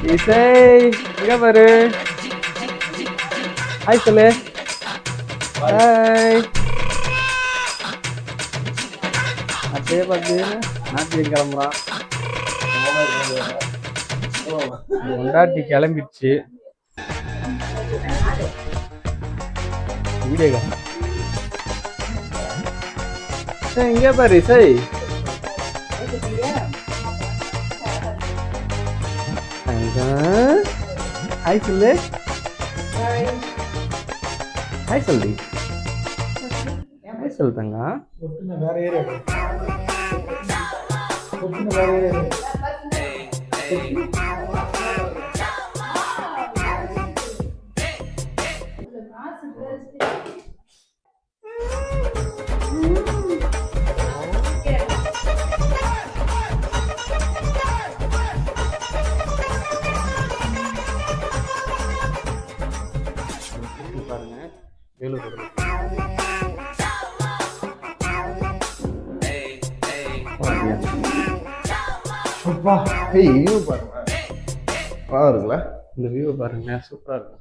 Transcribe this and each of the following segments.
இசை இங்க பாரு. ஹாய் சொல்லு. ஹாய். அப்படியே பார்த்து நாட்டு கிளம்புறான். கொண்டாட்டி கிளம்பிடுச்சு. வீடியோ இங்க பாரு இசை. ஹாய் சொல்லு. ஹாய் சொல்லி. ஹாய் சொல்லு தங்கா. வேற ஏரியா பாருங்க. வேலூர் வியூ பாருங்க. நல்லா இருக்குல்ல? இந்த வியூ பாருங்க, சூப்பரா இருக்கும்.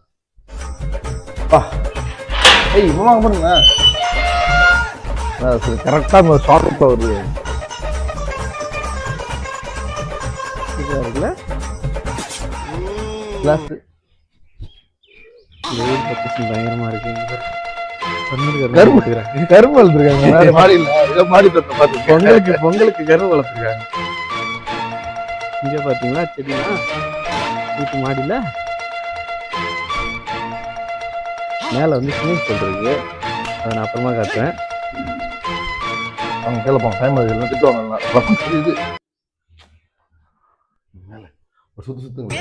இவ்வளவு பாருங்க, கரெக்டா ஷார்ப்பா வருது. சூப்பரா இருக்குல்ல? பயங்கரமா இருக்கு. கரும்பு வளர்த்துருக்காங்க பொங்கலுக்கு கரும்பு வளர்த்துருக்காங்க. இங்க பாத்தீங்களா செடினா வீட்டு மாடியில மேல வந்து ஸ்விமிங் பூல் இருக்கு. அதை நான் அப்புறமா காட்டுறேன். அவங்க கேட்பாங்க டைம் ஆகுது திட்டுவாங்க. இது மேல ஒரு சுத்து சுத்துங்க.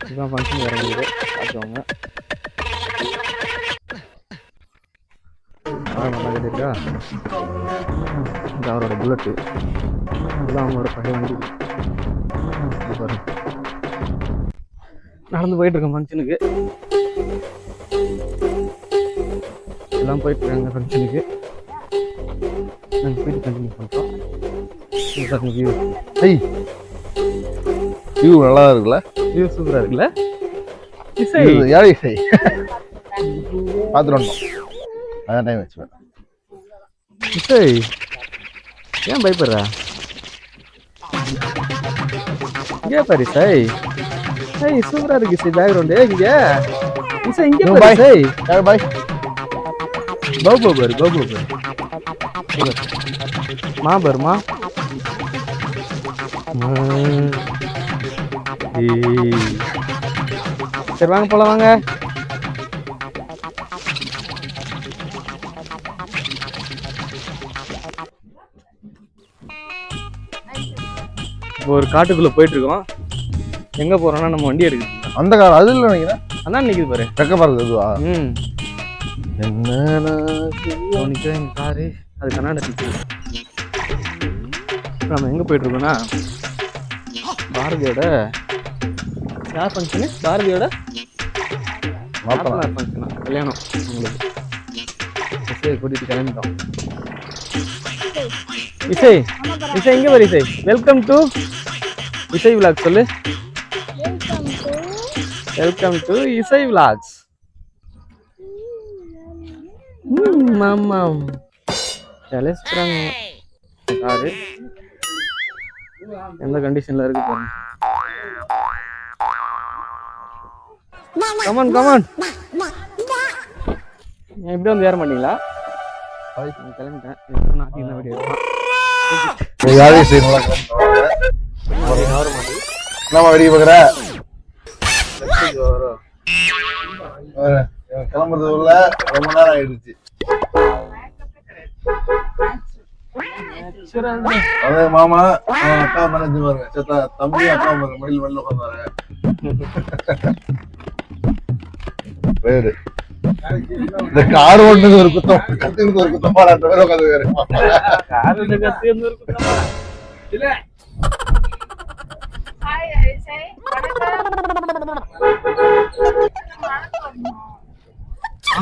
இதுதான் ஃபங்க்ஷன் இறங்குது. பார்த்துவாங்க. நல்லா கேட்டுருக்கா? இது அவரோட புல்லட்டு. இதுதான் அவங்களோட பழைய வண்டி. பாருங்க, நடந்து போயிட்டு இருக்கோம் ஃபங்க்ஷனுக்கு. எல்லாம் போயிட்டு இருக்காங்க ஃபங்க்ஷனுக்கு. நாங்கள் போயிட்டு கண்டினியூ பண்ணுறோம். வியூ வியூ நல்லா இருக்குல்ல? வியூ சூப்பரா இருக்குல்ல? இசை யார் இசை பார்த்துட்டு வந்தோம். அதான் டைம் வச்சுப்பேன். இசை ஏன் பயப்படுற? இங்கே பாரு இசை. சூப்பரா இருக்கு இசை பேக்ரவுண்டு. இங்க இசை இங்க பாரு இசை. பாய் பாபு பாரு, பாபு பாரு, மா பாருமா. சரி வாங்க போலாம் வாங்க. ஒரு காட்டுக்குள்ள போயிட்டு இருக்கோம். எங்க போறோம்னா நம்ம வண்டி எடுக்குது. அந்த கார் அது இல்லை நினைக்கிறேன். அதான் நிக்குது பாரு, ரெக்க பாருங்க. அதுவா? என்ன காரு அது கண்ணாடி நிக்குது. நம்ம எங்க போயிட்டு இருக்கோம்னா பாரதியோட யார் ஃபங்க்ஷனு? பாரதியோட ஃபங்க்ஷனா, கல்யாணம் உங்களுக்கு. இசையை கூட்டிட்டு கிளம்பிட்டோம். இசை இசை எங்க வர இசை? வெல்கம் டு இசை விலாக் சொல்லு. வெல்கம் டு இசை விலாக்ஸ். மாமா காரு எந்த கண்டிஷன்ல இருக்கு பாருங்க. Come on come on. இப்படி வந்து ஏற மாட்டீங்களா? கிளம்பிட்டேன். வீடியோ கிளம்புறதுக்குள்ள ரொம்ப நேரம் ஆயிடுச்சு. அதே மாமா அக்கா மனைஞ்சு பாருங்க. தம்பி அக்கா பாருங்க மடியில் வெளில உட்காந்தாரு. வேறு இந்த கார் ஓட்டுறது ஒரு குத்தம், கத்துக்கிறது ஒரு குத்தம். பாராட்ட வேற உட்காந்து வேறு கார் கத்து ஒரு குத்தம் இல்ல.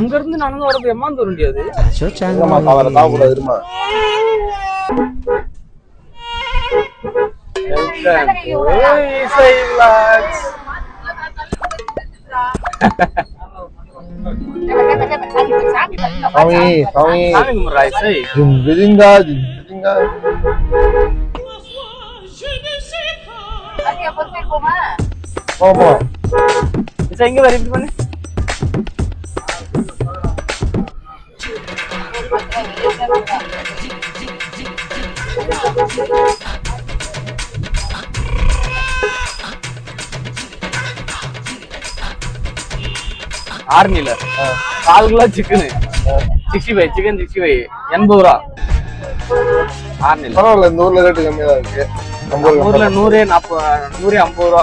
அங்க இருந்து நடந்து வரது ஏமாந்து வர முடியாது. அவரை தாவக்கூடாது இருமா. இங்க வர இப்படி பண்ணு. ஆர்மில 4 கிலோ சிக்கன் 65 சிக்கன் 65 80 ரூபா. ஆர்மில பரவாயில்ல, இந்த ஊர்ல ரேட்டு கம்மியா தான் இருக்கு. நம்ம ஊர்ல 100 50 ரூபா.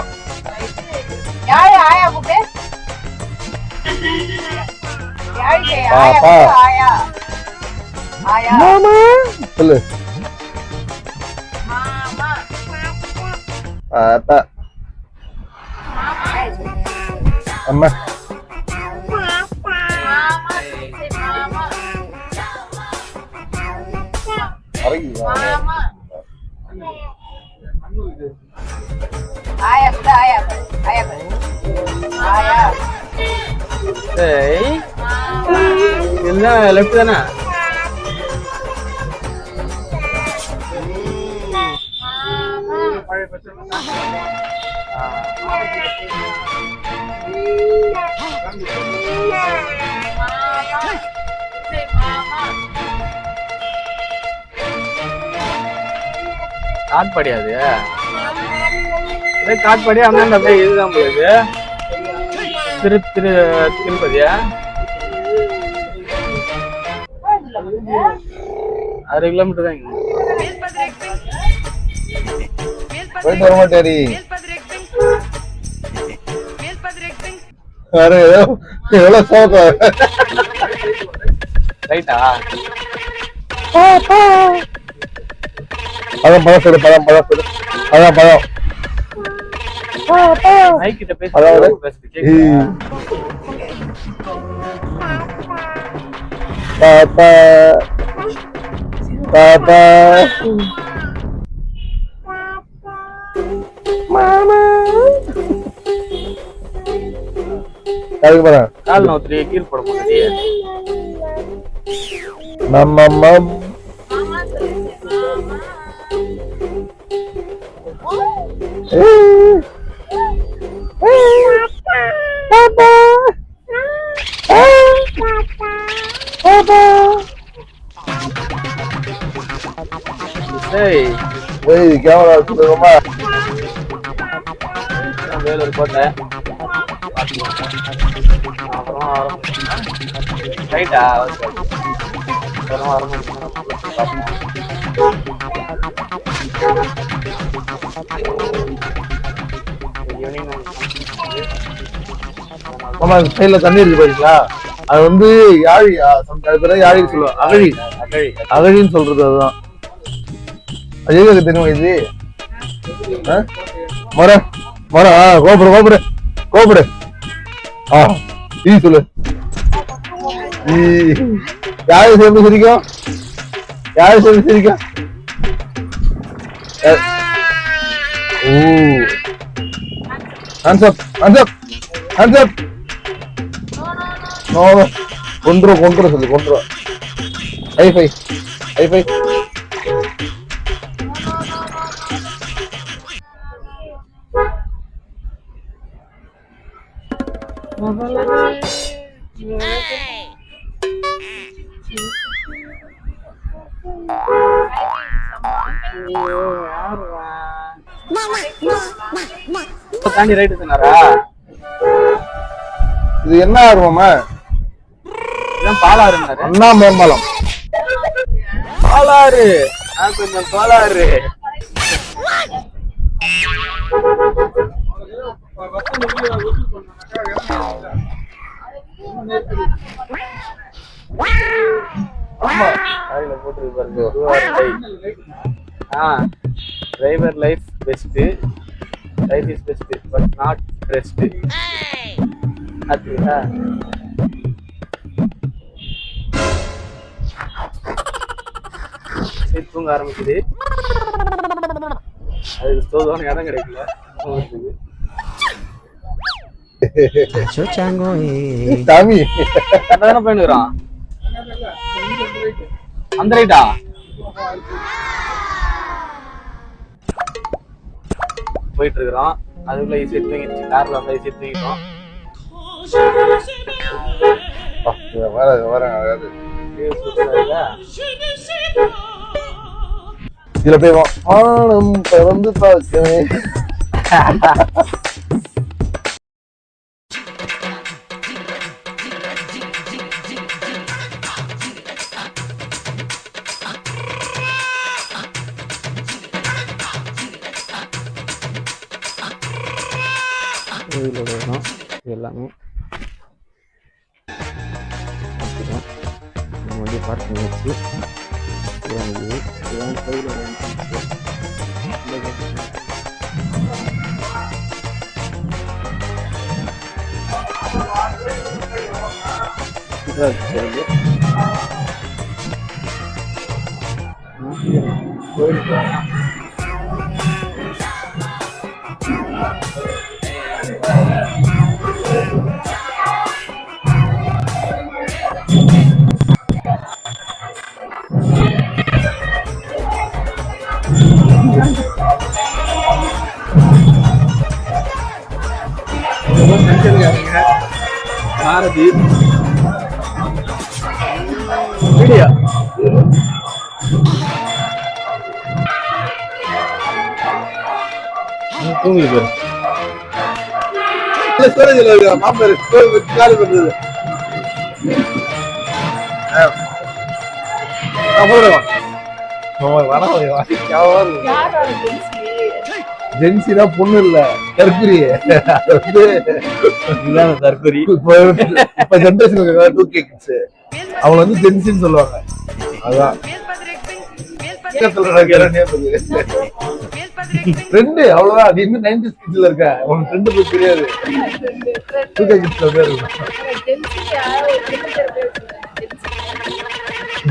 மாமா சொல்லு. பாப்பா அம்மா எல்லாம் லெஃப்ட் தானே. காட்பாடி அது காட்பாடி அண்ணன் அப்படியே இதுதான் போகுது. திருப்பதியா 6 கிலோமீட்டர் தான். போயிட்டு வர மாட்டேரி. எவ்வளவு சோகம் ரைட்டா. அதான் பழம் சொல்லு, பழம் பழம் சொல்லு. அதான் பழம். மைக்கிட்ட பேச பாப்பா பாப்பா மாமா அதுக்கு போறேன். கால் நோத்திரி கீழ் போட முடியாது. கேமரா வச்சுக்கோமா. வேலூர் கோட்டை அப்புறம் ரைட்டா சைட்ல தண்ணி இருக்கு பாத்தீங்களா, அது வந்து யாழி யாழின்னு சொல்லுவோம். அகழி அகழின்னு சொல்றது அதுதான். அது எதுக்கு தெரியுமா இது? மர மர கோபுடு கோபுடு கோபுடு. ஈ சொல்லு. யாரு சேர்ந்து சிரிக்கும்? யாரு சேர்ந்து சிரிக்கும்? ஓ ஹேண்ட்ஸ் அப் கொண்டுற சொல்லு, கொண்டுற. ஹைஃபை தாண்டி ரைட்டு சொன்னாரா? இது என்ன ஆர்வமா? பாலாறு அண்ணா மேம்பாலம். பாலாறு கொஞ்சம் Palar. Driver life best, life is best but not best. அதுதான் இசை தூங்க ஆரம்பிக்குது. அதுக்கு தோதுவான இடம் கிடைக்கல தூங்குறதுக்கு. சாமி என்ன பண்ணிக்கிறான் அந்த ரைட்டா போயிட்டு இருக்கிறோம். அதுக்குள்ள இசை தூங்கிடுச்சு. கார்ல வந்து இசை தூங்கிட்டோம். இதுல போய் ஆனம் பறந்து பார்க்கிறேன். எல்லாமே வண்டி பார்க் பண்ணி வச்சு கோயிலுக்கு பாரதி மீடியா தூங்குது மாப்பிள்ளை காலி பண்றது ஜென்சினா பொண்ணு இல்ல தற்குறி. தற்கொலை இப்ப ஜென்ரேஷன் 2K கிட்ஸ் அவங்க வந்து ஜென்சின்னு சொல்லுவாங்க. அதான் ட்ரெண்ட் அவ்வளவுதான். அது இன்னும் 90s கிட்ஸ்ல இருக்க உனக்கு ட்ரெண்ட் போய் தெரியாது. 2K கிட்ஸ்ல பேர்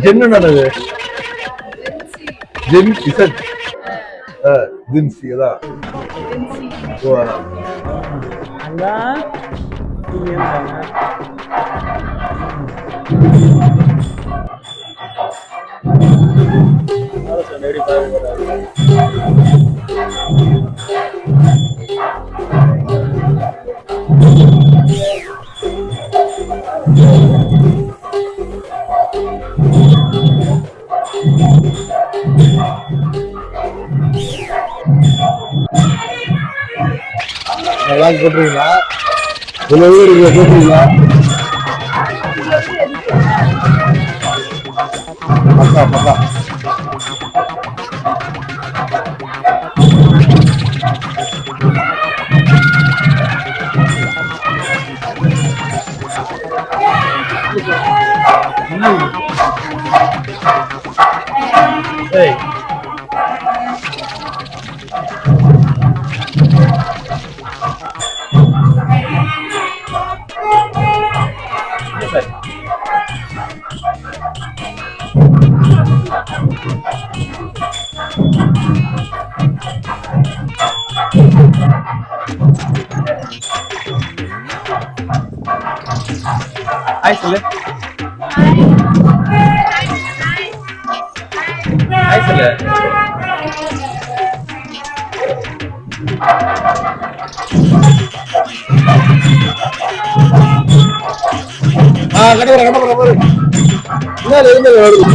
ஜென்னு ஜென் இசட் ஜென்சி அதான். போட்டுருக்கீங்களா? போட்டுருக்கீங்களா? பக்கா பக்கா Hey. Hi, Sule. Hi, Sule. கடவுள் என்ன வருது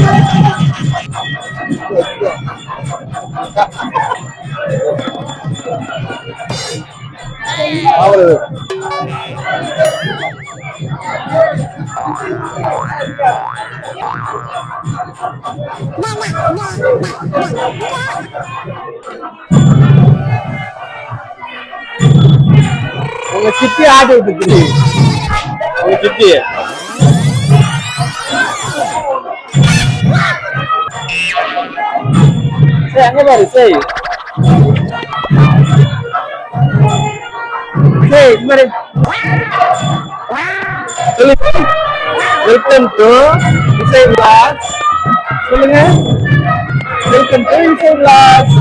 உங்க சித்தி ஆட்டு விட்டு உங்க சித்தி அங்க பாரு சரி வெல்கம் டு இசை vlogs. சொல்லுங்க வெல்கம் டு இசை விலாஸ்.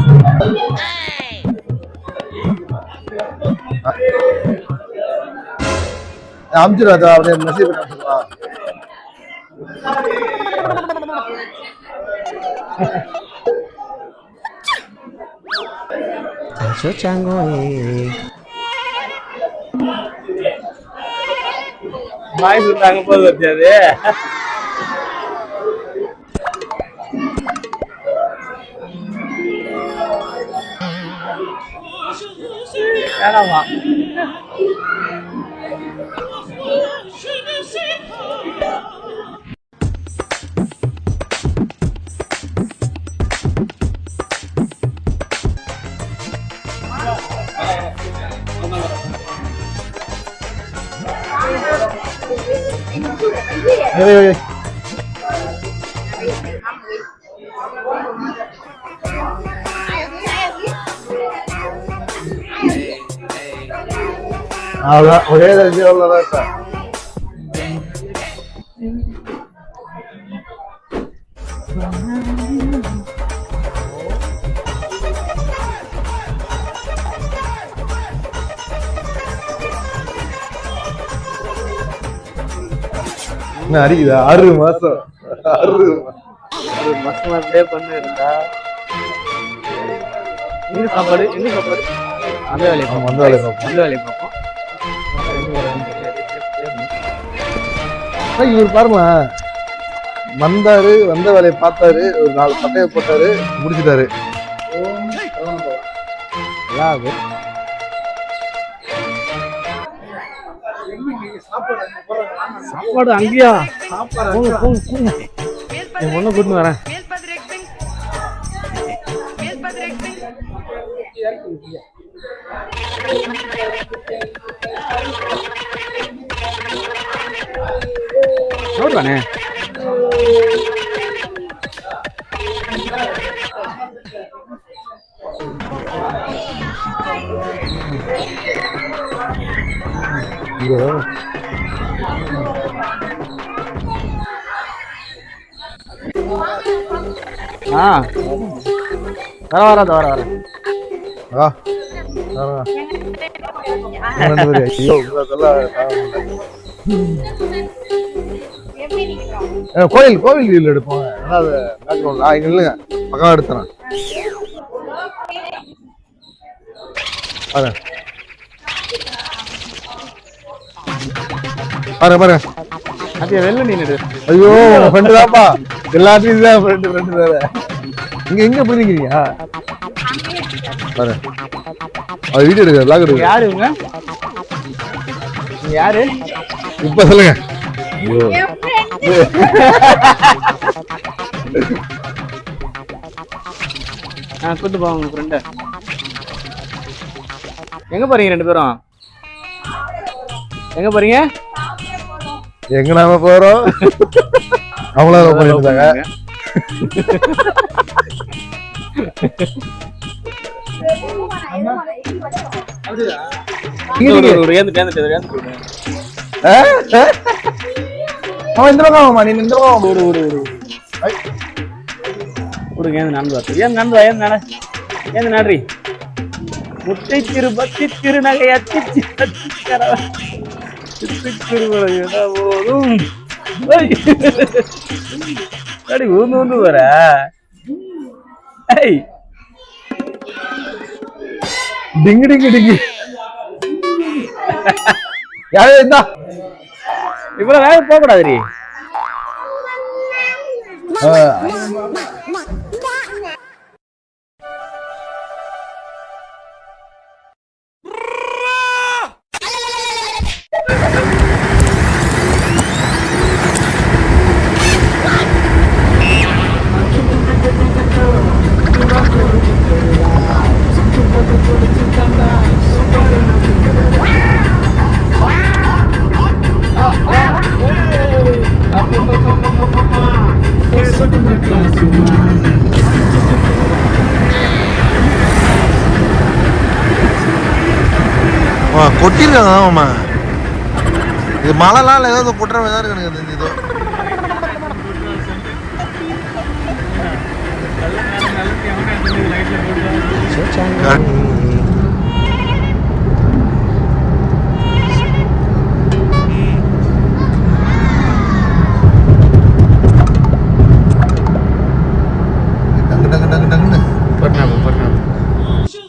அமிச்சிடாதா அப்படியே மெசேஜ் பண்ணி அனுப்பிச்சுடா. பாய் சொல்றாங்க போது வச்சாது. வேணாமா அவ்வளோதான் ஒரே அவ்வளோதான் இருக்கா. என்ன அடிக்குதா? 6 மாசம் 6 மாசம் அப்படியே பண்ணு இருந்தா எங்க சாப்பாடு அந்த வேலையை பார்ப்போம். அந்த வேலையை பார்ப்போம். அந்த வேலையை பார்ப்போம். இவர் பாருங்க வந்தாரு, வந்த வேலையை பார்த்தாரு, ஒரு 4 பட்டையை போட்டாரு, முடிச்சிட்டாரு. சாப்பாடு அங்கேயா? போங்க என் பொண்ணை கூட்டின்னு வரேன். தானே வர கோவில் வீல் எடுப்போம். இல்லைங்க பக்கம் எடுத்துறேன். பாருங்க வெள்ள நீ. ஐயோ ஃப்ரெண்டு தான்ப்பா, எல்லாத்தையும் இதுதான் ஃப்ரெண்டு வேற. எங்க போயிருக்கீங்க? பாரு அது வீடியோ எடுக்க விளாக் எடுக்க. யாரு இவங்க? யாரு இப்ப சொல்லுங்க. கூட்டு போவாங்க ஃப்ரெண்ட. எங்க போறீங்க 2 பேரும்? எங்க போறீங்க? எங்க நாம போறோம்? அவங்களா போயிருந்தாங்க. அவன் இந்த பக்கம் நீ இந்த பக்கம் நன்றி. முட்டை திரு பக்தி திருநகை அத்தி போதும் அடி ஊந்து வர. டிங்கு டிங்கு டிங்கு யாரே இருந்தா இவ்வளவு வேலை போக கூடாது. கொட்டிருக்காங்க. இது மழைலாம் ஏதாவது கொட்டுற மாதிரி தான் இருக்கு.